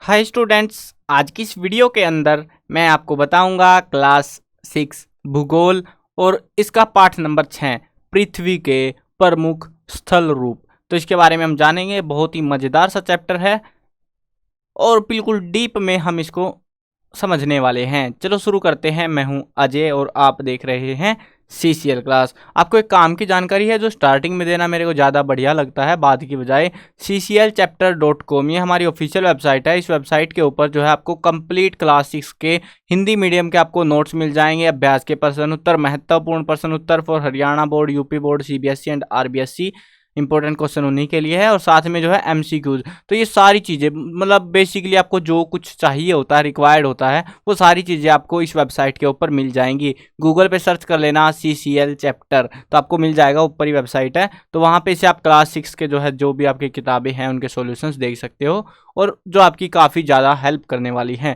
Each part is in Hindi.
हाय स्टूडेंट्स, आज की इस वीडियो के अंदर मैं आपको बताऊंगा क्लास 6 भूगोल और इसका पाठ नंबर 6 पृथ्वी के प्रमुख स्थल रूप। तो इसके बारे में हम जानेंगे। बहुत ही मज़ेदार सा चैप्टर है और बिल्कुल डीप में हम इसको समझने वाले हैं। चलो शुरू करते हैं। मैं हूं अजय और आप देख रहे हैं CCL क्लास। आपको एक काम की जानकारी है जो स्टार्टिंग में देना मेरे को ज़्यादा बढ़िया लगता है बाद की बजाय। cclchapter.com ये हमारी ऑफिशियल वेबसाइट है। इस वेबसाइट के ऊपर जो है आपको कंप्लीट क्लास 6 के हिंदी मीडियम के आपको नोट्स मिल जाएंगे। अभ्यास के प्रश्न उत्तर, महत्वपूर्ण प्रश्न उत्तर for Haryana board, UP board, CBSE and RBSE। Important question उन्हीं के लिए है और साथ में जो है MCQs। तो ये सारी चीज़ें मतलब बेसिकली आपको जो कुछ चाहिए होता है, रिक्वायर्ड होता है, वो सारी चीज़ें आपको इस वेबसाइट के ऊपर मिल जाएंगी। गूगल पे सर्च कर लेना CCL चैप्टर तो आपको मिल जाएगा। ऊपर ही वेबसाइट है तो वहाँ पे से आप क्लास 6 के जो है जो भी आपकी किताबें हैं उनके सॉल्यूशंस देख सकते हो और जो आपकी काफ़ी ज़्यादा हेल्प करने वाली हैं।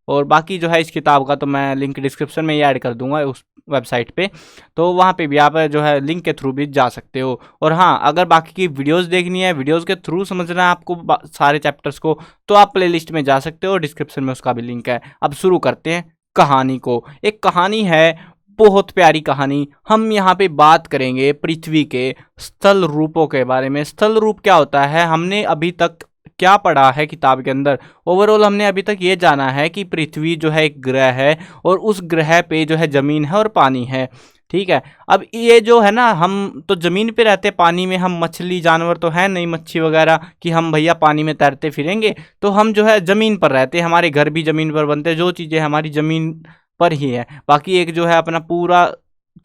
और बाकी जो है इस किताब का तो मैं लिंक डिस्क्रिप्शन में ही ऐड कर दूंगा उस वेबसाइट पे, तो वहाँ पे भी आप जो है लिंक के थ्रू भी जा सकते हो। और हाँ, अगर बाकी की वीडियोस देखनी है, वीडियोस के थ्रू समझना है आपको सारे चैप्टर्स को, तो आप प्लेलिस्ट में जा सकते हो। डिस्क्रिप्शन में उसका भी लिंक है। अब शुरू करते हैं कहानी को। एक कहानी है, बहुत प्यारी कहानी। हम यहाँ पे बात करेंगे पृथ्वी के स्थल रूपों के बारे में। स्थल रूप क्या होता है, हमने अभी तक क्या पढ़ा है किताब के अंदर। ओवरऑल हमने अभी तक ये जाना है कि पृथ्वी जो है एक ग्रह है और उस ग्रह पे जो है ज़मीन है और पानी है। ठीक है। अब ये जो है ना, हम तो ज़मीन पे रहते, पानी में हम मछली जानवर तो है नहीं, मच्छी वगैरह कि हम भैया पानी में तैरते फिरेंगे। तो हम जो है ज़मीन पर रहते हैं, हमारे घर भी ज़मीन पर बनते हैं, जो चीज़ें हमारी ज़मीन पर ही है। बाकी एक जो है अपना पूरा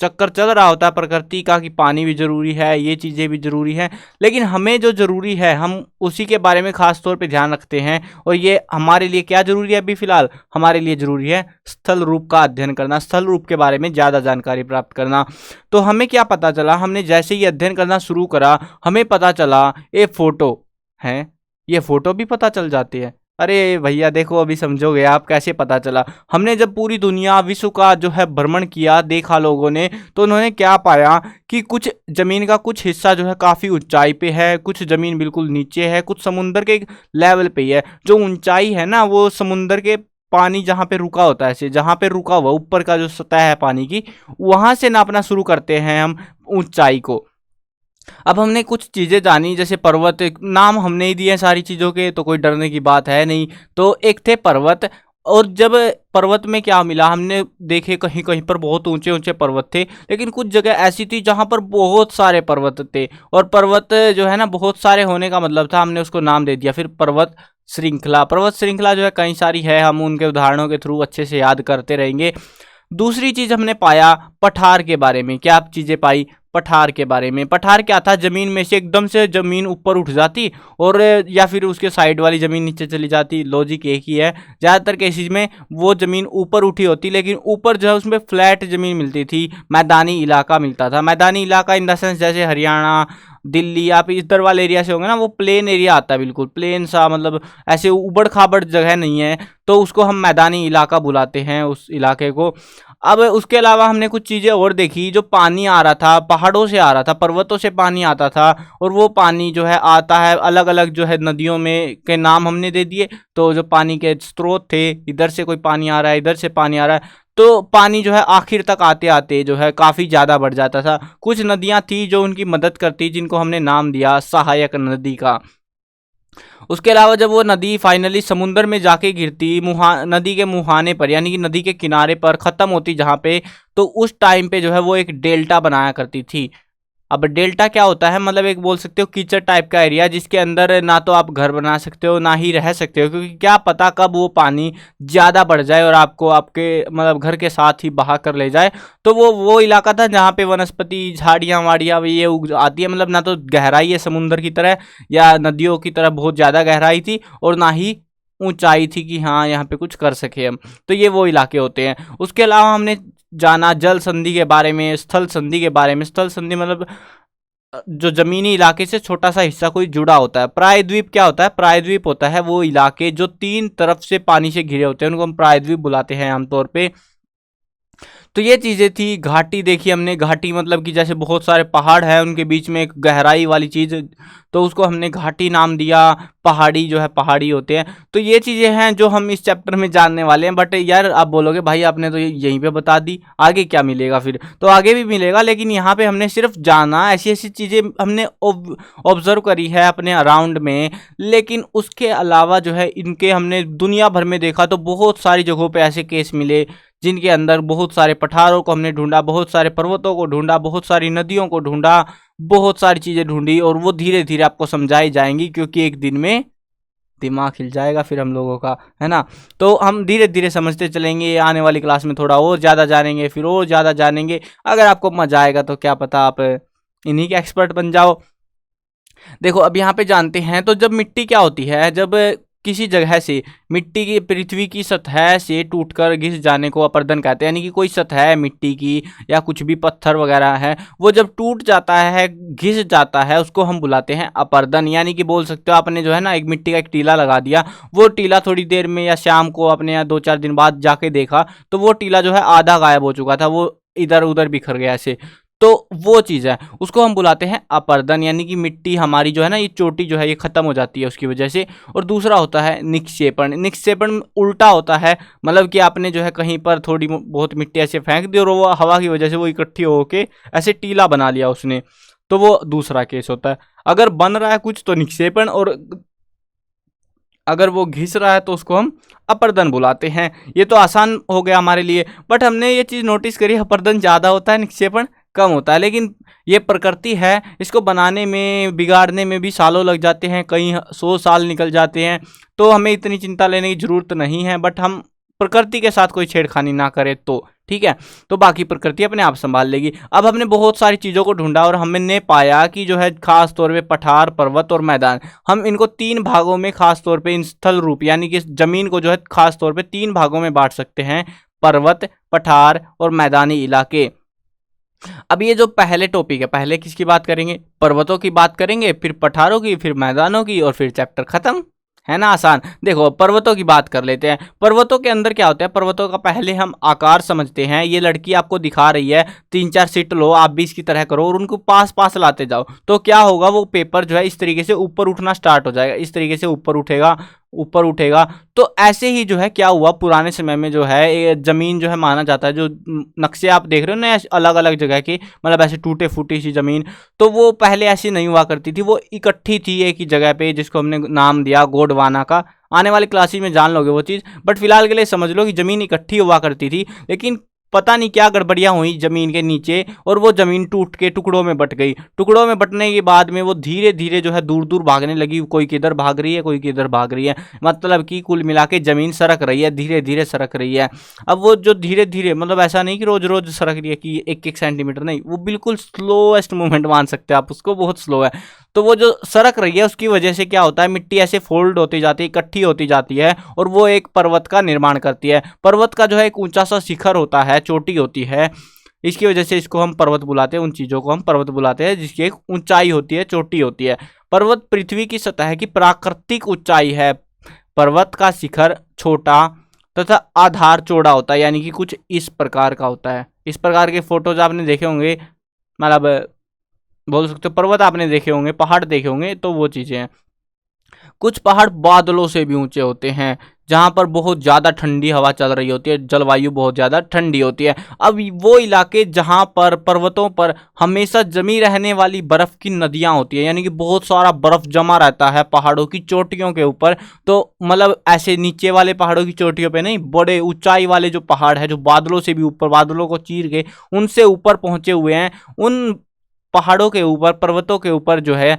चक्कर चल रहा होता है प्रकृति का कि पानी भी ज़रूरी है, ये चीज़ें भी ज़रूरी हैं, लेकिन हमें जो ज़रूरी है हम उसी के बारे में ख़ास तौर पे ध्यान रखते हैं। और ये हमारे लिए क्या ज़रूरी है अभी फ़िलहाल, हमारे लिए ज़रूरी है स्थल रूप का अध्ययन करना, स्थल रूप के बारे में ज़्यादा जानकारी प्राप्त करना। तो हमें क्या पता चला, हमने जैसे ही अध्ययन करना शुरू करा हमें पता चला ये फ़ोटो है, ये फ़ोटो भी पता चल जाती है। अरे भैया देखो, अभी समझोगे आप कैसे पता चला। हमने जब पूरी दुनिया विश्व का जो है भ्रमण किया, देखा लोगों ने, तो उन्होंने क्या पाया कि कुछ ज़मीन का कुछ हिस्सा जो है काफ़ी ऊंचाई पे है, कुछ ज़मीन बिल्कुल नीचे है, कुछ समुंदर के लेवल पे ही है। जो ऊंचाई है ना, वो समुंदर के पानी जहाँ पे रुका होता है, जहाँ पे रुका हुआ ऊपर का जो सतह है पानी की, वहाँ से नापना शुरू करते हैं हम ऊंचाई को। अब हमने कुछ चीज़ें जानी, जैसे पर्वत, नाम हमने ही दिए सारी चीज़ों के, तो कोई डरने की बात है नहीं। तो एक थे पर्वत, और जब पर्वत में क्या मिला, हमने देखे कहीं कहीं पर बहुत ऊंचे ऊंचे पर्वत थे, लेकिन कुछ जगह ऐसी थी जहां पर बहुत सारे पर्वत थे। और पर्वत जो है ना, बहुत सारे होने का मतलब था, हमने उसको नाम दे दिया फिर पर्वत श्रृंखला। पर्वत श्रृंखला जो है कई सारी है, हम उनके उदाहरणों के थ्रू अच्छे से याद करते रहेंगे। दूसरी चीज हमने पाया पठार के बारे में। क्या चीजें पाई पठार के बारे में? पठार क्या था, जमीन में से एकदम से जमीन ऊपर उठ जाती और या फिर उसके साइड वाली जमीन नीचे चली जाती। लॉजिक एक ही है, ज़्यादातर केसेज में वो जमीन ऊपर उठी होती, लेकिन ऊपर जो है उसमें फ्लैट जमीन मिलती थी, मैदानी इलाका मिलता था। मैदानी इलाका इन द सेंस जैसे हरियाणा, दिल्ली, आप इधर वाले एरिया से होंगे ना, वो प्लेन एरिया आता है, बिल्कुल प्लेन सा, मतलब ऐसे उबड़ खाबड़ जगह नहीं है, तो उसको हम मैदानी इलाका बुलाते हैं उस इलाके को। अब उसके अलावा हमने कुछ चीज़ें और देखी। जो पानी आ रहा था पहाड़ों से आ रहा था, पर्वतों से पानी आता था, और वो पानी जो है आता है अलग अलग जो है नदियों में के नाम हमने दे दिए। तो जो पानी के स्रोत थे, इधर से कोई पानी आ रहा है, इधर से पानी आ रहा है, तो पानी जो है आखिर तक आते आते जो है काफ़ी ज़्यादा बढ़ जाता था। कुछ नदियाँ थी जो उनकी मदद करती, जिनको हमने नाम दिया सहायक नदी का। उसके अलावा जब वो नदी फाइनली समुंदर में जाके गिरती, नदी के मुहाने पर, यानी कि नदी के किनारे पर ख़त्म होती जहाँ पे, तो उस टाइम पे जो है वो एक डेल्टा बनाया करती थी। अब डेल्टा क्या होता है, मतलब एक बोल सकते हो कीचड़ टाइप का एरिया, जिसके अंदर ना तो आप घर बना सकते हो ना ही रह सकते हो, क्योंकि क्या पता कब वो पानी ज़्यादा बढ़ जाए और आपको आपके मतलब घर के साथ ही बहा कर ले जाए। तो वो इलाका था जहाँ पे वनस्पति, झाड़ियाँ वाड़ियाँ ये उग आती है, मतलब ना तो गहराई है समुंदर की तरह या नदियों की तरह बहुत ज़्यादा गहराई थी, और ना ही ऊंचाई थी कि हाँ यहाँ पे कुछ कर सके हम। तो ये वो इलाके होते हैं। उसके अलावा हमने जाना जल संधि के बारे में, स्थल संधि के बारे में। स्थल संधि मतलब जो जमीनी इलाके से छोटा सा हिस्सा कोई जुड़ा होता है। प्रायद्वीप क्या होता है, प्रायद्वीप होता है वो इलाके जो तीन तरफ से पानी से घिरे होते हैं, उनको हम प्रायद्वीप बुलाते हैं आमतौर पे। तो ये चीज़ें थी। घाटी देखी हमने, घाटी मतलब कि जैसे बहुत सारे पहाड़ है, उनके बीच में एक गहराई वाली चीज़, तो उसको हमने घाटी नाम दिया। पहाड़ी जो है पहाड़ी होते हैं। तो ये चीज़ें हैं जो हम इस चैप्टर में जानने वाले हैं। बट यार आप बोलोगे भाई आपने तो यहीं पे बता दी, आगे क्या मिलेगा फिर? तो आगे भी मिलेगा, लेकिन यहाँ पे हमने सिर्फ जाना, ऐसी ऐसी चीज़ें हमने ऑब्जर्व करी है अपने अराउंड में। लेकिन उसके अलावा जो है इनके हमने दुनिया भर में देखा तो बहुत सारी जगहों पे ऐसे केस मिले जिनके अंदर बहुत सारे पठारों को हमने ढूंढा, बहुत सारे पर्वतों को ढूंढा, बहुत सारी नदियों को ढूंढा, बहुत सारी चीज़ें ढूंढी। और वो धीरे धीरे आपको समझाई जाएंगी, क्योंकि एक दिन में दिमाग हिल जाएगा फिर हम लोगों का, है ना। तो हम धीरे धीरे समझते चलेंगे, आने वाली क्लास में थोड़ा और ज़्यादा जानेंगे, फिर और ज़्यादा जानेंगे। अगर आपको मजा आएगा तो क्या पता आप इन्हीं के एक्सपर्ट बन जाओ। देखो अब यहाँ पे जानते हैं, तो जब मिट्टी क्या होती है, जब किसी जगह से मिट्टी की, पृथ्वी की सतह से टूटकर घिस जाने को अपर्दन कहते हैं। यानी कि कोई सतह है मिट्टी की या कुछ भी पत्थर वगैरह है, वो जब टूट जाता है, घिस जाता है, उसको हम बुलाते हैं अपर्दन। यानी कि बोल सकते हो आपने जो है ना एक मिट्टी का एक टीला लगा दिया, वो टीला थोड़ी देर में या शाम को अपने यहाँ 2-4 दिन बाद जाके देखा तो वो टीला जो है आधा गायब हो चुका था, वो इधर उधर बिखर गया ऐसे। तो वो चीज़ है, उसको हम बुलाते हैं अपर्दन। यानी कि मिट्टी हमारी जो है ना, ये चोटी जो है ये खत्म हो जाती है उसकी वजह से। और दूसरा होता है निक्षेपण। निक्षेपण उल्टा होता है, मतलब कि आपने जो है कहीं पर थोड़ी बहुत मिट्टी ऐसे फेंक दी और वो हवा की वजह से वो इकट्ठी होके ऐसे टीला बना लिया उसने, तो वो दूसरा केस होता है। अगर बन रहा है कुछ तो निक्षेपण, और अगर वो घिस रहा है तो उसको हम अपर्दन बुलाते हैं। ये तो आसान हो गया हमारे लिए। बट हमने ये चीज़ नोटिस करी, अपर्दन ज़्यादा होता है, निक्षेपण कम होता है। लेकिन ये प्रकृति है, इसको बनाने में, बिगाड़ने में भी सालों लग जाते हैं, कई 100 साल निकल जाते हैं। तो हमें इतनी चिंता लेने की ज़रूरत नहीं है। बट हम प्रकृति के साथ कोई छेड़खानी ना करें तो ठीक है। तो बाकी प्रकृति अपने आप संभाल लेगी। अब हमने बहुत सारी चीज़ों को ढूंढा और हमने पाया कि जो है खास तौर पे पठार, पर्वत और मैदान, हम इनको 3 भागों में खास तौर पे इन स्थल रूप, यानी कि जमीन को जो है खास तौर पे 3 भागों में बांट सकते हैं: पर्वत, पठार और मैदानी इलाके। अब ये जो पहले टॉपिक है, पहले किसकी बात करेंगे? पर्वतों की बात करेंगे, फिर पठारों की, फिर मैदानों की, और फिर चैप्टर खत्म। है ना आसान। देखो पर्वतों की बात कर लेते हैं। पर्वतों के अंदर क्या होता है? पर्वतों का पहले हम आकार समझते हैं। ये लड़की आपको दिखा रही है, 3-4 सीट लो, आप भी इसकी तरह करो और उनको पास पास लाते जाओ, तो क्या होगा? वो पेपर जो है इस तरीके से ऊपर उठना स्टार्ट हो जाएगा, इस तरीके से ऊपर उठेगा, ऊपर उठेगा। तो ऐसे ही जो है क्या हुआ, पुराने समय में जो है ये जमीन जो है, माना जाता है, जो नक्शे आप देख रहे हो ना अलग अलग जगह की, मतलब ऐसे टूटे फूटी सी जमीन, तो वो पहले ऐसी नहीं हुआ करती थी, वो इकट्ठी थी एक ही जगह पे, जिसको हमने नाम दिया गोंडवाना का। आने वाली क्लासेस में जान लोगे वो चीज़। बट फिलहाल के लिए समझ लो कि ज़मीन इकट्ठी हुआ करती थी, लेकिन पता नहीं क्या गड़बड़ियाँ हुई ज़मीन के नीचे और वो ज़मीन टूट के टुकड़ों में बट गई। टुकड़ों में बटने के बाद में वो धीरे धीरे जो है दूर दूर भागने लगी, कोई किधर भाग रही है, कोई किधर भाग रही है, मतलब कि कुल मिला के ज़मीन सरक रही है, धीरे धीरे सरक रही है। अब वो जो धीरे धीरे, मतलब ऐसा नहीं कि रोज रोज सरक रही है कि 1-1 सेंटीमीटर, नहीं, वो बिल्कुल स्लोएस्ट मूवमेंट मान सकते हैं आप उसको, बहुत स्लो है। तो वो जो सरक रही है उसकी वजह से क्या होता है, मिट्टी ऐसे फोल्ड होती जाती है, इकट्ठी होती जाती है और वो एक पर्वत का निर्माण करती है। पर्वत का जो है एक ऊंचा सा शिखर होता है, चोटी होती है, इसकी वजह से इसको हम पर्वत बुलाते हैं। उन चीज़ों को हम पर्वत बुलाते हैं जिसकी एक ऊंचाई होती है, चोटी होती है। पर्वत पृथ्वी की सतह की प्राकृतिक ऊंचाई है। पर्वत का शिखर छोटा तथा आधार चौड़ा होता है, यानी कि कुछ इस प्रकार का होता है। इस प्रकार के फोटोज आपने देखे होंगे, मतलब बोल सकते हो पर्वत आपने देखे होंगे, पहाड़ देखे होंगे, तो वो चीज़ें हैं। कुछ पहाड़ बादलों से भी ऊंचे होते हैं, जहाँ पर बहुत ज़्यादा ठंडी हवा चल रही होती है, जलवायु बहुत ज़्यादा ठंडी होती है। अब वो इलाके जहाँ पर पर्वतों पर हमेशा जमी रहने वाली बर्फ़ की नदियाँ होती है, यानी कि बहुत सारा बर्फ़ जमा रहता है पहाड़ों की चोटियों के ऊपर। तो मतलब ऐसे नीचे वाले पहाड़ों की चोटियों पे नहीं, बड़े ऊंचाई वाले जो पहाड़ है, जो बादलों से भी ऊपर, बादलों को चीर के उनसे ऊपर पहुँचे हुए हैं, उन पहाड़ों के ऊपर, पर्वतों के ऊपर जो है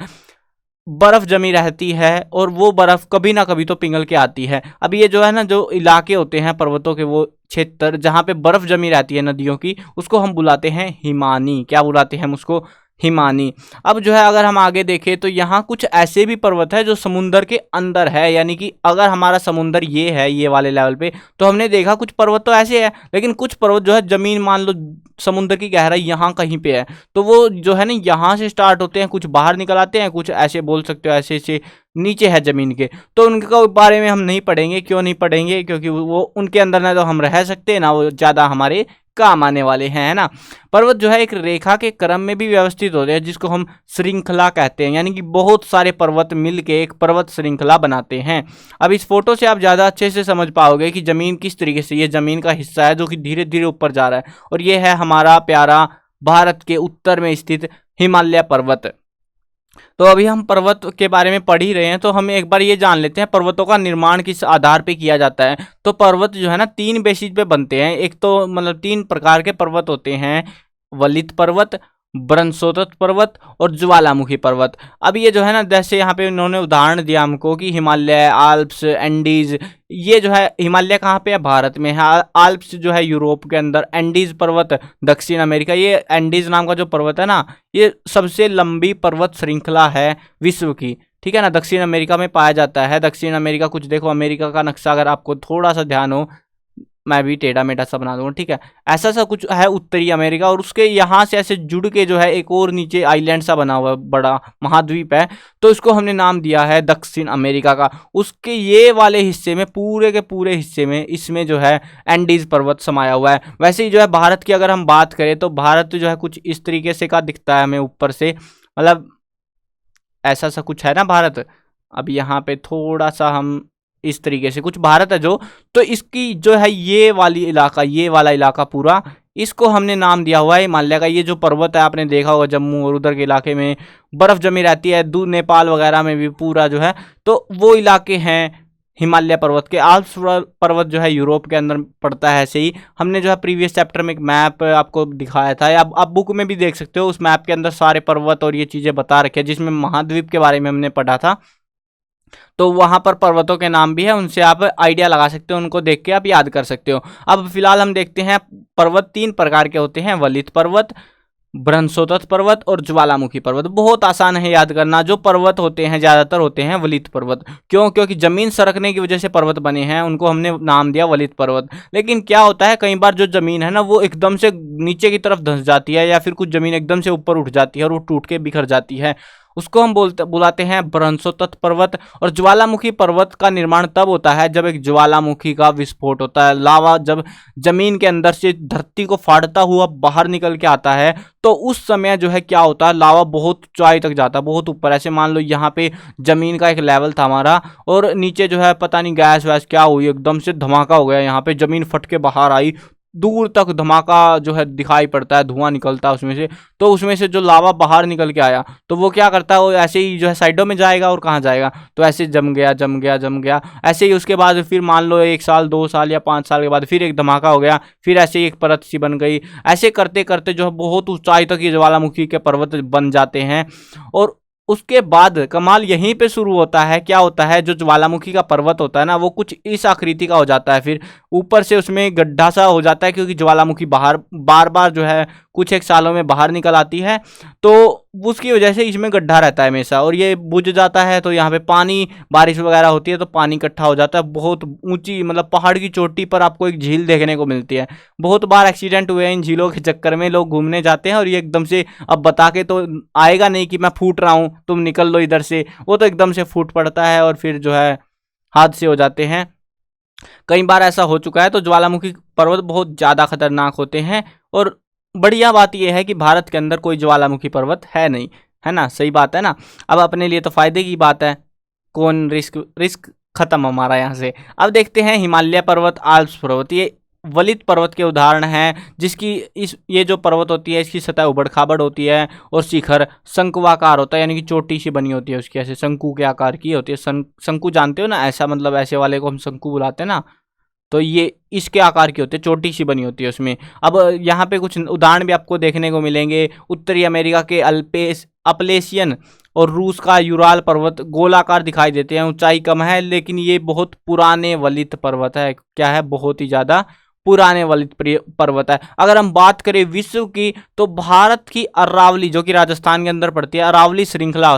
बर्फ जमी रहती है और वो बर्फ कभी ना कभी तो पिघल के आती है। अब ये जो है ना, जो इलाके होते हैं पर्वतों के, वो क्षेत्र जहाँ पे बर्फ जमी रहती है नदियों की, उसको हम बुलाते हैं हिमानी। क्या बुलाते हैं हम उसको? हिमानी। अब जो है अगर हम आगे देखें तो यहाँ कुछ ऐसे भी पर्वत है जो समुंदर के अंदर है, यानी कि अगर हमारा समुंदर ये है, ये वाले लेवल पे, तो हमने देखा कुछ पर्वत तो ऐसे है, लेकिन कुछ पर्वत जो है जमीन, मान लो समुंदर की गहराई यहाँ कहीं पे है, तो वो जो है ना यहाँ से स्टार्ट होते हैं, कुछ बाहर निकल आते हैं, कुछ ऐसे बोल सकते हो ऐसे ऐसे नीचे है जमीन के। तो उनके बारे में हम नहीं पढ़ेंगे। क्यों नहीं पढ़ेंगे? क्योंकि वो उनके अंदर ना तो हम रह सकते हैं, ना वो ज़्यादा हमारे काम आने वाले हैं, है ना। पर्वत जो है एक रेखा के क्रम में भी व्यवस्थित होते हैं, जिसको हम श्रृंखला कहते हैं, यानी कि बहुत सारे पर्वत मिलके एक पर्वत श्रृंखला बनाते हैं। अब इस फोटो से आप ज़्यादा अच्छे से समझ पाओगे कि ज़मीन किस तरीके से, ये ज़मीन का हिस्सा है जो कि धीरे धीरे ऊपर जा रहा है, और ये है हमारा प्यारा भारत के उत्तर में स्थित हिमालय पर्वत। तो अभी हम पर्वत के बारे में पढ़ ही रहे हैं, तो हम एक बार ये जान लेते हैं पर्वतों का निर्माण किस आधार पे किया जाता है। तो पर्वत जो है ना 3 बेसिस पे बनते हैं। एक तो मतलब 3 प्रकार के पर्वत होते हैं, वलित पर्वत, ब्रह्मोत्तर पर्वत और ज्वालामुखी पर्वत। अब ये जो है ना, जैसे यहाँ पे उन्होंने उदाहरण दिया हमको कि हिमालय, आल्प्स, एंडीज। ये जो है हिमालय कहाँ पे है? भारत में है। आल्प्स जो है यूरोप के अंदर, एंडीज पर्वत दक्षिण अमेरिका। ये एंडीज नाम का जो पर्वत है ना, ये सबसे लंबी पर्वत श्रृंखला है विश्व की, ठीक है ना। दक्षिण अमेरिका में पाया जाता है। दक्षिण अमेरिका, कुछ देखो अमेरिका का नक्शा अगर आपको थोड़ा सा ध्यान हो, मैं भी टेढ़ा मेढ़ा सा बना दूंगा, ठीक है। ऐसा सा कुछ है उत्तरी अमेरिका, और उसके यहाँ से ऐसे जुड़ के जो है एक और नीचे आइलैंड सा बना हुआ है, बड़ा महाद्वीप है, तो इसको हमने नाम दिया है दक्षिण अमेरिका का। उसके ये वाले हिस्से में, पूरे के पूरे हिस्से में, इसमें जो है एंडीज पर्वत समाया हुआ है। वैसे ही जो है भारत की अगर हम बात करें तो भारत जो है कुछ इस तरीके से का दिखता है हमें ऊपर से, मतलब ऐसा सा कुछ है ना भारत। अब यहाँ पे थोड़ा सा हम इस तरीके से कुछ भारत है जो, तो इसकी जो है ये वाली इलाका, ये वाला इलाका पूरा, इसको हमने नाम दिया हुआ है हिमालय का। ये जो पर्वत है आपने देखा होगा जम्मू और उधर के इलाके में बर्फ जमी रहती है, दूर नेपाल वगैरह में भी पूरा जो है, तो वो इलाके हैं हिमालय पर्वत के। आल्प्स पर्वत जो है यूरोप के अंदर पड़ता है। ऐसे ही हमने जो है प्रीवियस चैप्टर में एक मैप आपको दिखाया था, या आप बुक में भी देख सकते हो। उस मैप के अंदर सारे पर्वत और ये चीज़ें बता रखे हैं, जिसमें महाद्वीप के बारे में हमने पढ़ा था। तो वहां पर पर्वतों के नाम भी है, उनसे आप आइडिया लगा सकते हो, उनको देख के आप याद कर सकते हो। अब फिलहाल हम देखते हैं पर्वत 3 प्रकार के होते हैं, वलित पर्वत, ब्रह्मोत्तर पर्वत और ज्वालामुखी पर्वत। बहुत आसान है याद करना। जो पर्वत होते हैं ज्यादातर होते हैं वलित पर्वत। क्यों? क्योंकि जमीन सरकने की वजह से पर्वत बने हैं, उनको हमने नाम दिया वलित पर्वत। लेकिन क्या होता है, कई बार जो जमीन है ना वो एकदम से नीचे की तरफ धंस जाती है, या फिर कुछ जमीन एकदम से ऊपर उठ जाती है और वो टूट के बिखर जाती है, उसको हम बुलाते हैं ब्रह्मोत्तर पर्वत। और ज्वालामुखी पर्वत का निर्माण तब होता है जब एक ज्वालामुखी का विस्फोट होता है। लावा जब जमीन के अंदर से धरती को फाड़ता हुआ बाहर निकल के आता है, तो उस समय जो है क्या होता है, लावा बहुत ऊंचाई तक जाता है, बहुत ऊपर। ऐसे मान लो यहाँ पे जमीन का एक लेवल था हमारा, और नीचे जो है पता नहीं गैस वैस क्या हुई, एकदम से धमाका हो गया, यहाँ पे जमीन फट के बाहर आई, दूर तक धमाका जो है दिखाई पड़ता है, धुआं निकलता है उसमें से। तो उसमें से जो लावा बाहर निकल के आया, तो वो क्या करता है, वो ऐसे ही जो है साइडों में जाएगा, और कहाँ जाएगा, तो ऐसे जम गया जम गया जम गया। ऐसे ही उसके बाद फिर मान लो 1 साल 2 साल या 5 साल के बाद फिर एक धमाका हो गया, फिर ऐसे ही एक परत सी बन गई। ऐसे करते करते जो है बहुत ऊंचाई तक ये ज्वालामुखी के पर्वत बन जाते हैं। और उसके बाद कमाल यहीं पे शुरू होता है। क्या होता है, जो ज्वालामुखी का पर्वत होता है ना, वो कुछ इस आकृति का हो जाता है, फिर ऊपर से उसमें गड्ढा सा हो जाता है, क्योंकि ज्वालामुखी बार बार जो है कुछ एक सालों में बाहर निकल आती है, तो उसकी वजह से इसमें गड्ढा रहता है हमेशा, और ये बुझ जाता है। तो यहाँ पे पानी, बारिश वगैरह होती है तो पानी इकट्ठा हो जाता है। बहुत ऊंची, मतलब पहाड़ की चोटी पर आपको एक झील देखने को मिलती है। बहुत बार एक्सीडेंट हुए हैं इन झीलों के चक्कर में, लोग घूमने जाते हैं और ये एकदम से अब बता के तो आएगा नहीं कि मैं फूट रहा हूँ, तुम निकल लो इधर से, वो तो एकदम से फूट पड़ता है और फिर जो है हादसे हो जाते हैं। कई बार ऐसा हो चुका है। तो ज्वालामुखी पर्वत बहुत ज़्यादा खतरनाक होते हैं। और बढ़िया बात यह है कि भारत के अंदर कोई ज्वालामुखी पर्वत है नहीं, है ना। सही बात है ना। अब अपने लिए तो फायदे की बात है, कौन रिस्क खत्म हमारा यहाँ से। अब देखते हैं हिमालय पर्वत, आल्प्स पर्वत। ये वलित पर्वत के उदाहरण हैं, जिसकी ये जो पर्वत होती है इसकी सतह उबड़ खाबड़ होती है, और शिखर शंकुआकार होता है, यानी कि चोटी सी बनी होती है उसकी, ऐसे शंकु के आकार की होती है। शंकु जानते हो ना, ऐसा मतलब ऐसे वाले को हम शंकु बुलाते हैं ना, तो ये इसके आकार की होती है, छोटी सी बनी होती है उसमें। अब यहाँ पे कुछ उदाहरण भी आपको देखने को मिलेंगे। उत्तरी अमेरिका के अपलेशियन और रूस का यूराल पर्वत गोलाकार दिखाई देते हैं, ऊंचाई कम है, लेकिन ये बहुत पुराने वलित पर्वत है। क्या है, बहुत ही ज़्यादा पुराने वलित पर्वत है। अगर हम बात करें विश्व की, तो भारत की अरावली, जो कि राजस्थान के अंदर पड़ती है, अरावली श्रृंखला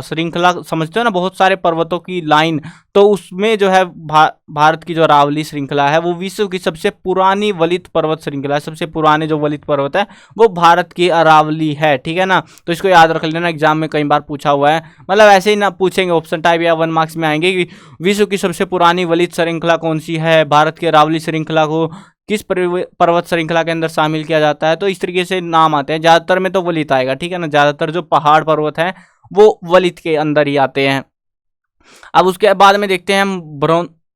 समझते हो ना, बहुत सारे पर्वतों की लाइन, तो उसमें जो है भारत की जो अरावली श्रृंखला है वो विश्व की सबसे पुरानी वलित पर्वत श्रृंखला है। सबसे पुराने जो वलित पर्वत है वो भारत की अरावली है, ठीक है ना। तो इसको याद रख लेना, एग्जाम में कई बार पूछा हुआ है, मतलब ऐसे ही ना पूछेंगे, ऑप्शन टाइप या 1 मार्क्स में आएंगे कि विश्व की सबसे पुरानी वलित श्रृंखला कौन सी है, भारत की अरावली श्रृंखला को किस पर्वत श्रृंखला के अंदर शामिल किया जाता है। तो इस तरीके से नाम आते हैं, ज़्यादातर में तो वलित आएगा, ठीक है ना। ज़्यादातर जो पहाड़ पर्वत हैं वो वलित के अंदर ही आते हैं। अब उसके बाद में देखते हैं हम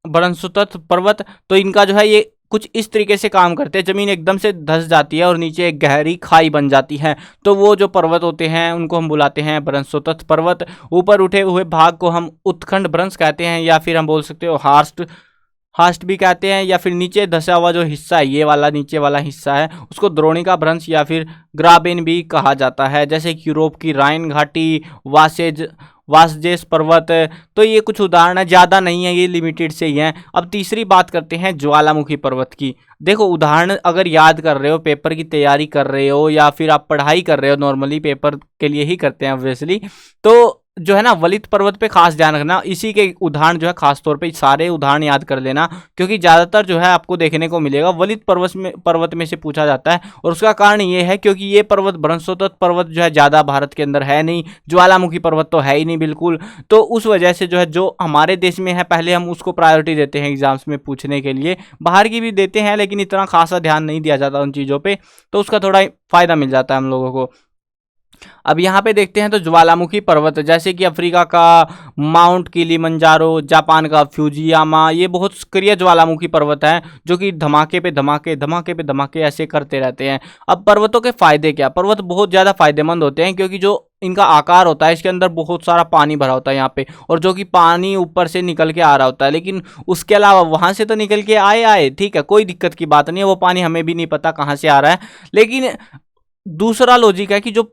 ब्रह्मपुत्र पर्वत। तो इनका जो है ये कुछ इस तरीके से काम करते हैं, जमीन एकदम से धंस जाती है और नीचे एक गहरी खाई बन जाती है। तो वो जो पर्वत होते हैं उनको हम बुलाते हैं ब्रह्मपुत्र पर्वत। ऊपर उठे हुए भाग को हम उत्खंड भ्रंश कहते हैं, या फिर हम बोल सकते हो हास्ट भी कहते हैं, या फिर नीचे धंसा हुआ जो हिस्सा है, ये वाला नीचे वाला हिस्सा है, उसको द्रोणिका भ्रंश या फिर ग्राबेन भी कहा जाता है। जैसे कि यूरोप की राइन घाटी, वासजेस पर्वत। तो ये कुछ उदाहरण है, ज़्यादा नहीं है, ये लिमिटेड से ही हैं। अब तीसरी बात करते हैं ज्वालामुखी पर्वत की। देखो उदाहरण अगर याद कर रहे हो, पेपर की तैयारी कर रहे हो, या फिर आप पढ़ाई कर रहे हो, नॉर्मली पेपर के लिए ही करते हैं ऑब्वियसली, तो जो है ना वलित पर्वत पे खास ध्यान रखना। इसी के उदाहरण जो है खास तौर पे सारे उदाहरण याद कर लेना, क्योंकि ज़्यादातर जो है आपको देखने को मिलेगा वलित पर्वत में से पूछा जाता है। और उसका कारण ये है क्योंकि ये पर्वत ब्रह्मपुत्र पर्वत जो है ज़्यादा भारत के अंदर है नहीं, ज्वालामुखी पर्वत तो है ही नहीं बिल्कुल। तो उस वजह से जो है जो हमारे देश में है पहले हम उसको प्रायोरिटी देते हैं एग्जाम्स में पूछने के लिए। बाहर की भी देते हैं लेकिन इतना खासा ध्यान नहीं दिया जाता उन चीज़ों पर, तो उसका थोड़ा फ़ायदा मिल जाता है हम लोगों को। अब यहाँ पे देखते हैं तो ज्वालामुखी पर्वत जैसे कि अफ्रीका का माउंट किलिमंजारो, जापान का फ्यूजियामा, ये बहुत सक्रिय ज्वालामुखी पर्वत हैं जो कि धमाके पे धमाके ऐसे करते रहते हैं। अब पर्वतों के फायदे क्या? पर्वत बहुत ज़्यादा फायदेमंद होते हैं क्योंकि जो इनका आकार होता है इसके अंदर बहुत सारा पानी भरा होता है यहाँ पे, और जो कि पानी ऊपर से निकल के आ रहा होता है। लेकिन उसके अलावा वहाँ से तो निकल के आए ठीक है, कोई दिक्कत की बात नहीं है, वो पानी हमें भी नहीं पता कहाँ से आ रहा है। लेकिन दूसरा लॉजिक है कि जो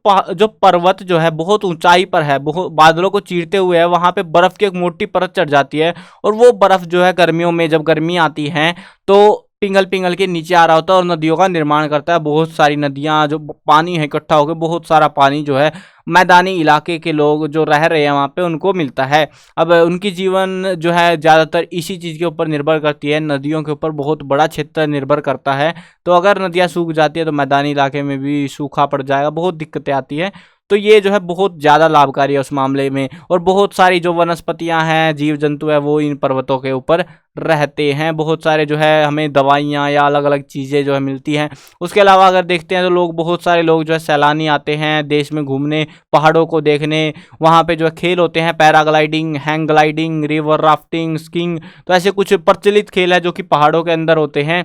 पर्वत जो है बहुत ऊंचाई पर है, बहुत बादलों को चीरते हुए है, वहां पे बर्फ की एक मोटी परत चढ़ जाती है, और वो बर्फ जो है गर्मियों में जब गर्मी आती है तो पिघल के नीचे आ रहा होता है और नदियों का निर्माण करता है। बहुत सारी नदियां जो पानी है इकट्ठा होकर, बहुत सारा पानी जो है मैदानी इलाके के लोग जो रह रहे हैं वहाँ पे उनको मिलता है। अब उनकी जीवन जो है ज़्यादातर इसी चीज़ के ऊपर निर्भर करती है, नदियों के ऊपर बहुत बड़ा क्षेत्र निर्भर करता है। तो अगर नदियाँ सूख जाती है तो मैदानी इलाके में भी सूखा पड़ जाएगा, बहुत दिक्कतें आती है। तो ये जो है बहुत ज़्यादा लाभकारी है उस मामले में, और बहुत सारी जो वनस्पतियां हैं, जीव जंतु है, वो इन पर्वतों के ऊपर रहते हैं। बहुत सारे जो है हमें दवाइयाँ या अलग अलग चीज़ें जो है मिलती हैं। उसके अलावा अगर देखते हैं तो बहुत सारे लोग जो है सैलानी आते हैं देश में घूमने, पहाड़ों को देखने। वहाँ पे जो है खेल होते हैं paragliding, hang gliding, river rafting, skiing. तो ऐसे कुछ प्रचलित खेल है जो कि पहाड़ों के अंदर होते हैं।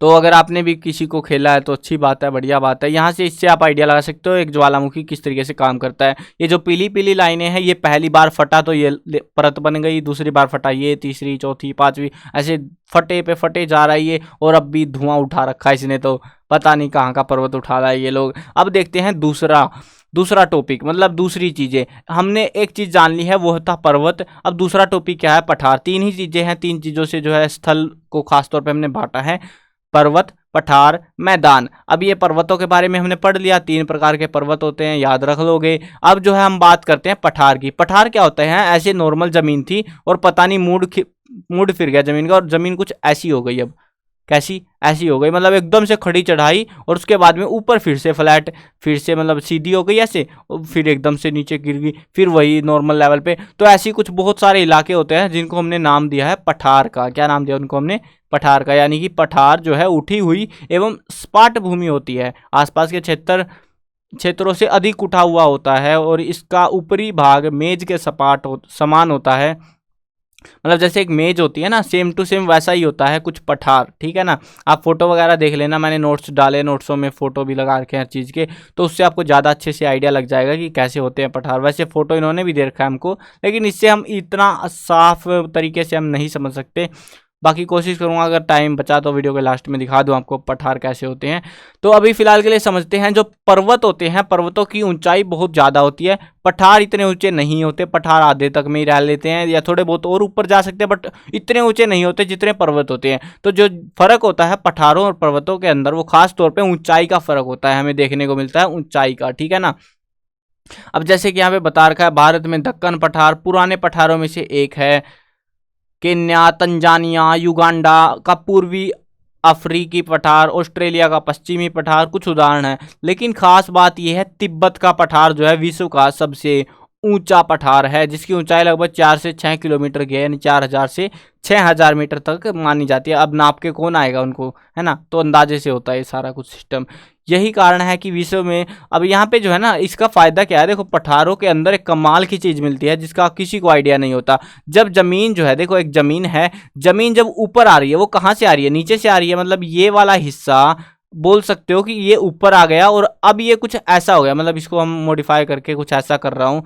तो अगर आपने भी किसी को खेला है तो अच्छी बात है, बढ़िया बात है। यहाँ से इससे आप आइडिया लगा सकते हो एक ज्वालामुखी किस तरीके से काम करता है। ये जो पीली पीली लाइनें हैं, ये पहली बार फटा तो ये परत बन गई, दूसरी बार फटा ये, तीसरी, चौथी, पांचवी, ऐसे फटे पे फटे जा रहा है ये। और अब भी धुआं उठा रखा है इसने, तो पता नहीं कहाँ का पर्वत उठा रहा है ये लोग। अब देखते हैं दूसरा टॉपिक, मतलब दूसरी चीज़ें। हमने एक चीज़ जान ली है, वो था पर्वत। अब दूसरा टॉपिक क्या है? पठार। तीन ही चीज़ें हैं, तीन चीज़ों से जो है स्थल को खासतौर पे हमने बांटा है, पर्वत, पठार, मैदान। अब ये पर्वतों के बारे में हमने पढ़ लिया, 3 प्रकार के पर्वत होते हैं, याद रख लोगे। अब जो है हम बात करते हैं पठार की। पठार क्या होता है? ऐसे नॉर्मल ज़मीन थी और पता नहीं मूड फिर गया ज़मीन का, और ज़मीन कुछ ऐसी हो गई। अब कैसी? ऐसी हो गई, मतलब एकदम से खड़ी चढ़ाई और उसके बाद में ऊपर फिर से फ्लैट, फिर से मतलब सीधी हो गई ऐसे, और फिर एकदम से नीचे गिर गई, फिर वही नॉर्मल लेवल पे। तो ऐसी कुछ बहुत सारे इलाके होते हैं जिनको हमने नाम दिया है पठार का। क्या नाम दिया उनको हमने? पठार का। यानी कि पठार जो है उठी हुई एवं सपाट भूमि होती है, आसपास के क्षेत्रों से अधिक उठा हुआ होता है, और इसका ऊपरी भाग मेज के समान होता है। मतलब जैसे एक मेज होती है ना, सेम टू सेम वैसा ही होता है कुछ पठार, ठीक है ना। आप फोटो वगैरह देख लेना, मैंने नोट्स डाले, नोट्सों में फोटो भी लगा रखे हैं हर चीज़ के, तो उससे आपको ज़्यादा अच्छे से आइडिया लग जाएगा कि कैसे होते हैं पठार। वैसे फ़ोटो इन्होंने भी दे रखा है हमको, लेकिन इससे हम इतना साफ तरीके से हम नहीं समझ सकते। बाकी कोशिश करूंगा अगर टाइम बचा तो वीडियो के लास्ट में दिखा दूं आपको पठार कैसे होते हैं। तो अभी फिलहाल के लिए समझते हैं, जो पर्वत होते हैं, पर्वतों की ऊंचाई बहुत ज़्यादा होती है। पठार इतने ऊंचे नहीं होते, पठार आधे तक में ही रह लेते हैं या थोड़े बहुत और ऊपर जा सकते हैं, बट इतने ऊंचे नहीं होते जितने पर्वत होते हैं। तो जो फर्क होता है पठारों और पर्वतों के अंदर, वो खास तौर पर ऊंचाई का फर्क होता है, हमें देखने को मिलता है ऊंचाई का, ठीक है ना। अब जैसे कि यहाँ पे बता रखा है, भारत में दक्कन पठार पुराने पठारों में से एक है। केन्या, तंजानिया, युगांडा का पूर्वी अफ्रीकी पठार, ऑस्ट्रेलिया का पश्चिमी पठार कुछ उदाहरण हैं। लेकिन खास बात यह है, तिब्बत का पठार जो है विश्व का सबसे ऊंचा पठार है जिसकी ऊंचाई लगभग 4 से 6 किलोमीटर की है, यानी 4000 से 6000 मीटर तक मानी जाती है। अब नाप के कौन आएगा उनको, है ना, तो अंदाजे से होता है ये सारा कुछ सिस्टम। यही कारण है कि विश्व में अब यहाँ पे जो है ना, इसका फायदा क्या है, देखो पठारों के अंदर एक कमाल की चीज मिलती है जिसका किसी को आइडिया नहीं होता। जब जमीन जो है, देखो एक जमीन है, जमीन जब ऊपर आ रही है वो कहाँ से आ रही है, नीचे से आ रही है। मतलब ये वाला हिस्सा बोल सकते हो कि ये ऊपर आ गया और अब ये कुछ ऐसा हो गया, मतलब इसको हम मॉडिफाई करके कुछ ऐसा कर रहा हूँ,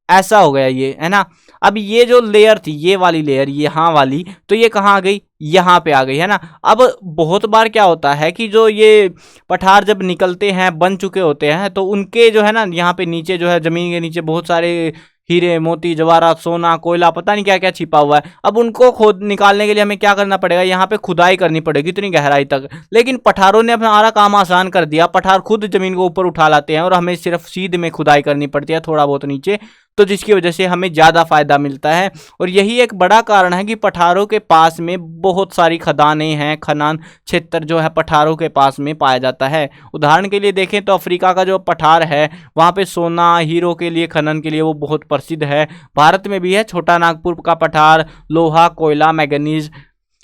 ऐसा हो गया ये, है ना। अब ये जो लेयर थी, ये वाली लेयर यहाँ वाली, तो ये कहाँ आ गई, यहाँ पे आ गई, है ना। अब बहुत बार क्या होता है कि जो ये पठार जब निकलते हैं, बन चुके होते हैं, तो उनके जो है ना, यहाँ पे नीचे जो है, जमीन के नीचे बहुत सारे हीरे मोती जवाहरात सोना कोयला पता नहीं क्या क्या छिपा हुआ है। अब उनको खोद निकालने के लिए हमें क्या करना पड़ेगा, यहाँ पे खुदाई करनी पड़ेगी इतनी गहराई तक। लेकिन पठारों ने हमारा काम आसान कर दिया, पठार खुद जमीन को ऊपर उठा लाते हैं और हमें सिर्फ सीध में खुदाई करनी पड़ती है थोड़ा बहुत नीचे, तो जिसकी वजह से हमें ज़्यादा फायदा मिलता है। और यही एक बड़ा कारण है कि पठारों के पास में बहुत सारी खदानें हैं, खनन क्षेत्र जो है पठारों के पास में पाया जाता है। उदाहरण के लिए देखें तो अफ्रीका का जो पठार है, वहाँ पे सोना हीरो के लिए खनन के लिए वो बहुत प्रसिद्ध है। भारत में भी है छोटा नागपुर का पठार, लोहा कोयला मैंगनीज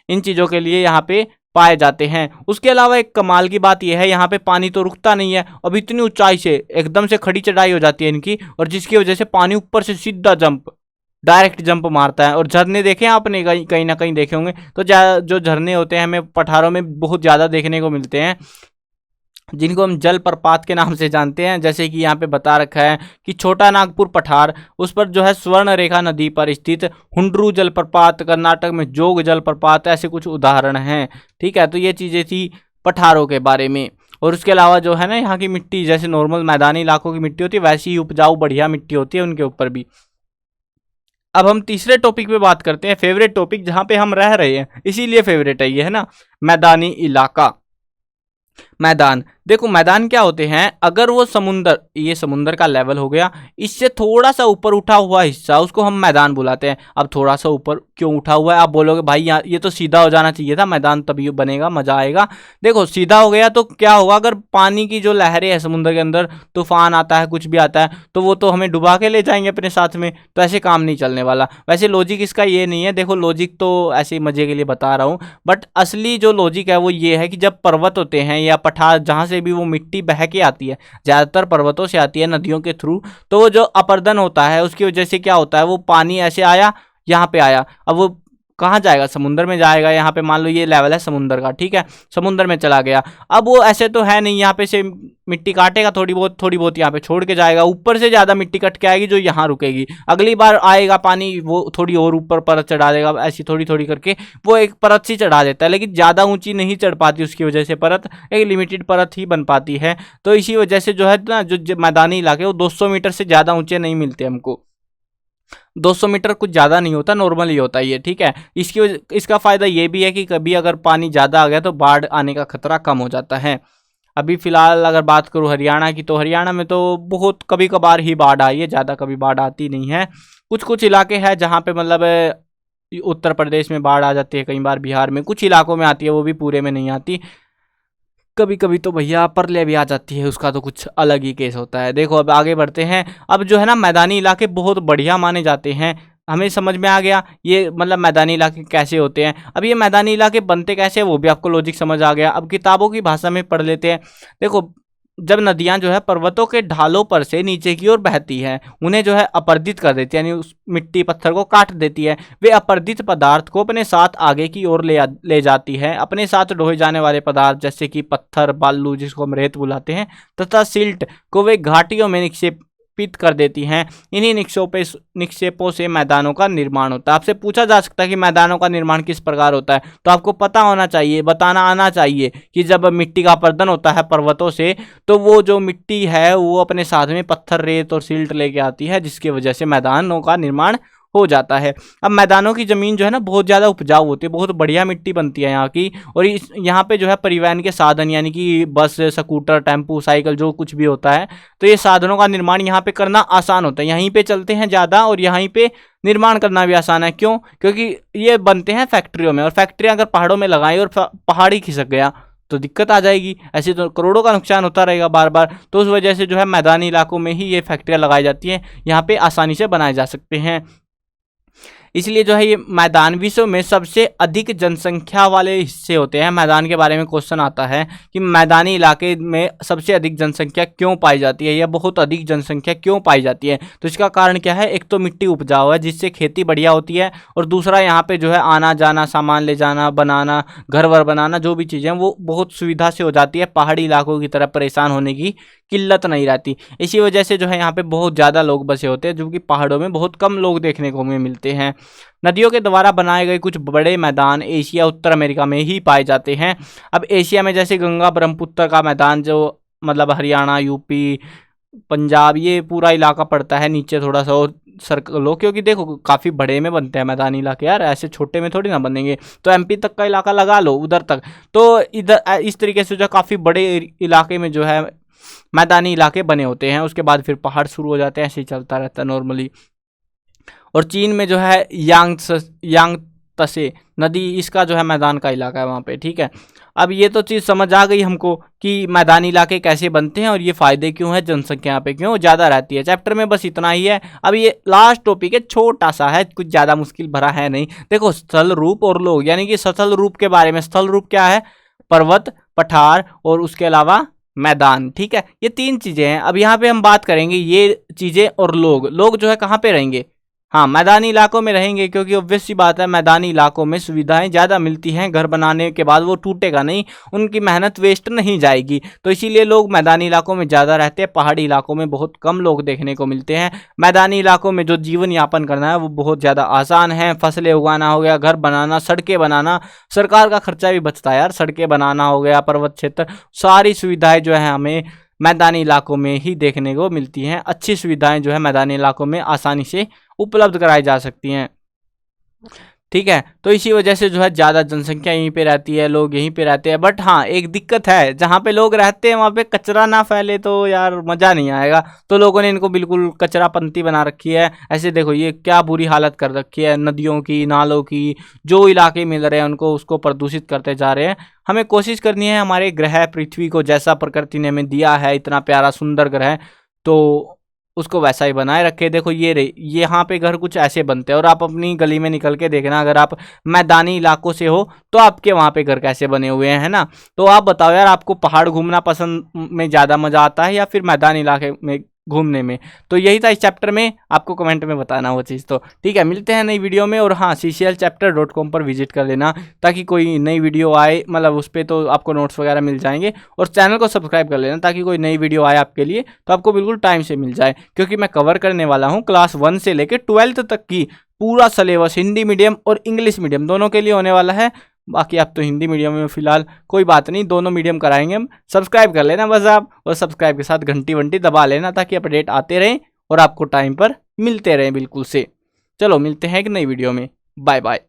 इन चीज़ों के लिए यहाँ पे पाए जाते हैं। उसके अलावा एक कमाल की बात यह है, यहाँ पे पानी तो रुकता नहीं है, अब इतनी ऊंचाई से एकदम से खड़ी चढ़ाई हो जाती है इनकी, और जिसकी वजह से पानी ऊपर से सीधा जंप, डायरेक्ट जंप मारता है। और झरने देखे आपने, कहीं ना कहीं देखे होंगे, तो जो झरने होते हैं हमें पठारों में बहुत ज़्यादा देखने को मिलते हैं, जिनको हम जलप्रपात के नाम से जानते हैं। जैसे कि यहाँ पे बता रखा है कि छोटा नागपुर पठार, उस पर जो है स्वर्ण रेखा नदी पर स्थित हुंड्रू जलप्रपात, कर्नाटक में जोग जलप्रपात, ऐसे कुछ उदाहरण हैं। ठीक है, तो ये चीज़ें थी पठारों के बारे में। और उसके अलावा जो है ना, यहाँ की मिट्टी जैसे नॉर्मल मैदानी इलाकों की मिट्टी होती है, वैसी ही उपजाऊ बढ़िया मिट्टी होती है उनके ऊपर भी। अब हम तीसरे टॉपिक पे बात करते हैं, फेवरेट टॉपिक, जहाँ पे हम रह रहे हैं इसीलिए फेवरेट है ये, है ना, मैदानी इलाका। मैदान, देखो मैदान क्या होते हैं, अगर वो समुंदर, ये समुंदर का लेवल हो गया, इससे थोड़ा सा ऊपर उठा हुआ हिस्सा उसको हम मैदान बुलाते हैं। अब थोड़ा सा ऊपर क्यों उठा हुआ है, आप बोलोगे भाई यहाँ ये तो सीधा हो जाना चाहिए था, मैदान तभी बनेगा, मजा आएगा। देखो सीधा हो गया तो क्या होगा, अगर पानी की जो लहरें हैं समुद्र के अंदर, तूफान आता है कुछ भी आता है, तो वो तो हमें डुबा के ले जाएंगे अपने साथ में, तो ऐसे काम नहीं चलने वाला। वैसे लॉजिक इसका ये नहीं है, देखो लॉजिक तो ऐसे ही मजे के लिए बता रहा हूँ, बट असली जो लॉजिक है वो ये है कि जब पर्वत होते हैं या पठार, जहाँ से भी वो मिट्टी बह के आती है, ज़्यादातर पर्वतों से आती है नदियों के थ्रू, तो वो जो अपर्दन होता है उसकी वजह से क्या होता है, वो पानी ऐसे आया, यहाँ पे आया, अब वो कहाँ जाएगा, समुंदर में जाएगा। यहाँ पे मान लो ये लेवल है समुंदर का, ठीक है, समुंदर में चला गया। अब वो ऐसे तो है नहीं, यहाँ पे से मिट्टी काटेगा थोड़ी बहुत यहाँ पे छोड़ के जाएगा, ऊपर से ज़्यादा मिट्टी कट के आएगी जो यहाँ रुकेगी, अगली बार आएगा पानी वो थोड़ी और ऊपर परत चढ़ा देगा, ऐसी थोड़ी थोड़ी करके वो एक परत सी चढ़ा देता है, लेकिन ज़्यादा ऊंची नहीं चढ़ पाती, उसकी वजह से परत एक लिमिटेड परत ही बन पाती है। तो इसी वजह से जो है ना, जो मैदानी इलाके वो 200 मीटर से ज़्यादा ऊंचे नहीं मिलते हमको, 200 मीटर कुछ ज़्यादा नहीं होता, नॉर्मल ही होता है ये, ठीक है। इसका फ़ायदा ये भी है कि कभी अगर पानी ज़्यादा आ गया तो बाढ़ आने का खतरा कम हो जाता है। अभी फ़िलहाल अगर बात करूँ हरियाणा की, तो हरियाणा में तो बहुत कभी कभार ही बाढ़ आई है, ज़्यादा कभी बाढ़ आती नहीं है। कुछ कुछ इलाके हैं जहाँ पे मतलब उत्तर प्रदेश में बाढ़ आ जाती है, कई बार बिहार में कुछ इलाकों में आती है, वो भी पूरे में नहीं आती। कभी कभी तो भैया प्रलय भी आ जाती है, उसका तो कुछ अलग ही केस होता है। देखो अब आगे बढ़ते हैं। अब जो है ना, मैदानी इलाके बहुत बढ़िया माने जाते हैं, हमें समझ में आ गया ये मतलब मैदानी इलाके कैसे होते हैं। अब ये मैदानी इलाके बनते कैसे, वो भी आपको लॉजिक समझ आ गया। अब किताबों की भाषा में पढ़ लेते हैं। देखो जब नदियां जो है पर्वतों के ढालों पर से नीचे की ओर बहती हैं, उन्हें जो है अपर्दित कर देती है, यानी उस मिट्टी पत्थर को काट देती है। वे अपर्दित पदार्थ को अपने साथ आगे की ओर ले जाती है। अपने साथ ढोए जाने वाले पदार्थ जैसे कि पत्थर, बालू जिसको हम रेत बुलाते हैं, तथा सिल्ट को वे घाटियों में निक्षेपित कर देती हैं। इन्हीं निक्षेपों से मैदानों का निर्माण होता है। आपसे पूछा जा सकता है कि मैदानों का निर्माण किस प्रकार होता है, तो आपको पता होना चाहिए, बताना आना चाहिए कि जब मिट्टी का अपरदन होता है पर्वतों से, तो वो जो मिट्टी है वो अपने साथ में पत्थर, रेत और सिल्ट लेके आती है, जिसकी वजह से मैदानों का निर्माण हो जाता है। अब मैदानों की ज़मीन जो है ना बहुत ज़्यादा उपजाऊ होती है, बहुत बढ़िया मिट्टी बनती है यहाँ की। और यहाँ पे जो है परिवहन के साधन, यानी कि बस, स्कूटर, टेम्पू, साइकिल जो कुछ भी होता है, तो ये साधनों का निर्माण यहाँ पे करना आसान होता है। यहीं पे चलते हैं ज़्यादा और यहीं पे निर्माण करना भी आसान है। क्यों? क्योंकि ये बनते हैं फैक्ट्रियों में, और फैक्ट्रियाँ अगर पहाड़ों में लगाई और पहाड़ ही खिसक गया तो दिक्कत आ जाएगी। ऐसे तो करोड़ों का नुकसान होता रहेगा बार बार। तो उस वजह से जो है मैदानी इलाकों में ही ये फैक्ट्रियाँ लगाई जाती हैं, यहाँ पे आसानी से बनाए जा सकते हैं। इसलिए जो है ये मैदान विश्व में सबसे अधिक जनसंख्या वाले हिस्से होते हैं। मैदान के बारे में क्वेश्चन आता है कि मैदानी इलाके में सबसे अधिक जनसंख्या क्यों पाई जाती है या बहुत अधिक जनसंख्या क्यों पाई जाती है। तो इसका कारण क्या है, एक तो मिट्टी उपजाऊ है जिससे खेती बढ़िया होती है, और दूसरा यहाँ पे जो है आना जाना, सामान ले जाना, बनाना, घर वर बनाना, जो भी चीज़ें वो बहुत सुविधा से हो जाती है। पहाड़ी इलाकों की तरह परेशान होने की किल्लत नहीं रहती। इसी वजह से जो है यहाँ पे बहुत ज़्यादा लोग बसे होते हैं, जो कि पहाड़ों में बहुत कम लोग देखने को मिलते हैं। नदियों के द्वारा बनाए गए कुछ बड़े मैदान एशिया, उत्तर अमेरिका में ही पाए जाते हैं। अब एशिया में जैसे गंगा ब्रह्मपुत्र का मैदान, जो मतलब हरियाणा, यूपी, पंजाब, ये पूरा इलाका पड़ता है नीचे थोड़ा सा और सर्कल हो, क्योंकि देखो काफ़ी बड़े में बनते हैं मैदानी इलाके यार, ऐसे छोटे में थोड़ी ना बनेंगे। तो एमपी तक का इलाका लगा लो उधर तक, तो इधर इस तरीके से जो काफ़ी बड़े इलाके में जो है मैदानी इलाके बने होते हैं। उसके बाद फिर पहाड़ शुरू हो जाते हैं, ऐसे ही चलता रहता है नॉर्मली। और चीन में जो है यांगत्से नदी, इसका जो है मैदान का इलाका है वहाँ पे, ठीक है। अब ये तो चीज़ समझ आ गई हमको कि मैदानी इलाके कैसे बनते हैं और ये फ़ायदे क्यों है, जनसंख्या यहाँ पे क्यों ज़्यादा रहती है। चैप्टर में बस इतना ही है। अब ये लास्ट टॉपिक है, छोटा सा है, कुछ ज़्यादा मुश्किल भरा है नहीं। देखो स्थल रूप और लोग, यानी कि स्थल रूप के बारे में। स्थल रूप क्या है, पर्वत, पठार और उसके अलावा मैदान, ठीक है। ये तीन चीज़ें हैं। अब यहाँ पे हम बात करेंगे ये चीज़ें और लोग। लोग जो है कहाँ पे रहेंगे, हाँ मैदानी इलाकों में रहेंगे, क्योंकि ऑब्वियस सी बात है मैदानी इलाकों में सुविधाएं ज़्यादा मिलती हैं। घर बनाने के बाद वो टूटेगा नहीं, उनकी मेहनत वेस्ट नहीं जाएगी, तो इसीलिए लोग मैदानी इलाकों में ज़्यादा रहते हैं। पहाड़ी इलाकों में बहुत कम लोग देखने को मिलते हैं। मैदानी इलाकों में जो जीवन यापन करना है वो बहुत ज़्यादा आसान है। फसलें उगाना हो गया, घर बनाना, सड़कें बनाना, सरकार का खर्चा भी बचता है यार। सड़कें बनाना हो गया, पर्वत क्षेत्र, सारी सुविधाएँ जो है हमें मैदानी इलाकों में ही देखने को मिलती हैं। अच्छी सुविधाएं जो है मैदानी इलाकों में आसानी से उपलब्ध कराई जा सकती हैं, ठीक है। तो इसी वजह से जो है ज़्यादा जनसंख्या यहीं पे रहती है, लोग यहीं पे रहते हैं। बट हाँ एक दिक्कत है, जहाँ पे लोग रहते हैं वहाँ पे कचरा ना फैले तो यार मज़ा नहीं आएगा। तो लोगों ने इनको बिल्कुल कचरा पंती बना रखी है। ऐसे देखो ये क्या बुरी हालत कर रखी है नदियों की, नालों की। जो इलाके मिल रहे हैं उनको उसको प्रदूषित करते जा रहे हैं। हमें कोशिश करनी है हमारे ग्रह पृथ्वी को, जैसा प्रकृति ने हमें दिया है इतना प्यारा सुंदर ग्रह, तो उसको वैसा ही बनाए रखे। देखो ये यहाँ पे घर कुछ ऐसे बनते हैं, और आप अपनी गली में निकल के देखना, अगर आप मैदानी इलाकों से हो तो आपके वहाँ पे घर कैसे बने हुए हैं, है ना। तो आप बताओ यार, आपको पहाड़ घूमना पसंद में ज़्यादा मज़ा आता है या फिर मैदानी इलाके में घूमने में। तो यही था इस चैप्टर में, आपको कमेंट में बताना वो चीज़। तो ठीक है, मिलते हैं नई वीडियो में। और हाँ cclchapter.com पर विजिट कर लेना, ताकि कोई नई वीडियो आए, मतलब उस पर तो आपको नोट्स वगैरह मिल जाएंगे। और चैनल को सब्सक्राइब कर लेना ताकि कोई नई वीडियो आए आपके लिए तो आपको बिल्कुल टाइम से मिल जाए, क्योंकि मैं कवर करने वाला हूँ क्लास 1 से लेकर 12th तक की पूरा सिलेबस। हिंदी मीडियम और इंग्लिश मीडियम दोनों के लिए होने वाला है। बाकी आप तो हिंदी मीडियम में फिलहाल, कोई बात नहीं, दोनों मीडियम कराएंगे हम। सब्सक्राइब कर लेना बस आप, और सब्सक्राइब के साथ घंटी वंटी दबा लेना ताकि अपडेट आते रहें और आपको टाइम पर मिलते रहें बिल्कुल से। चलो मिलते हैं एक नई वीडियो में, बाय बाय।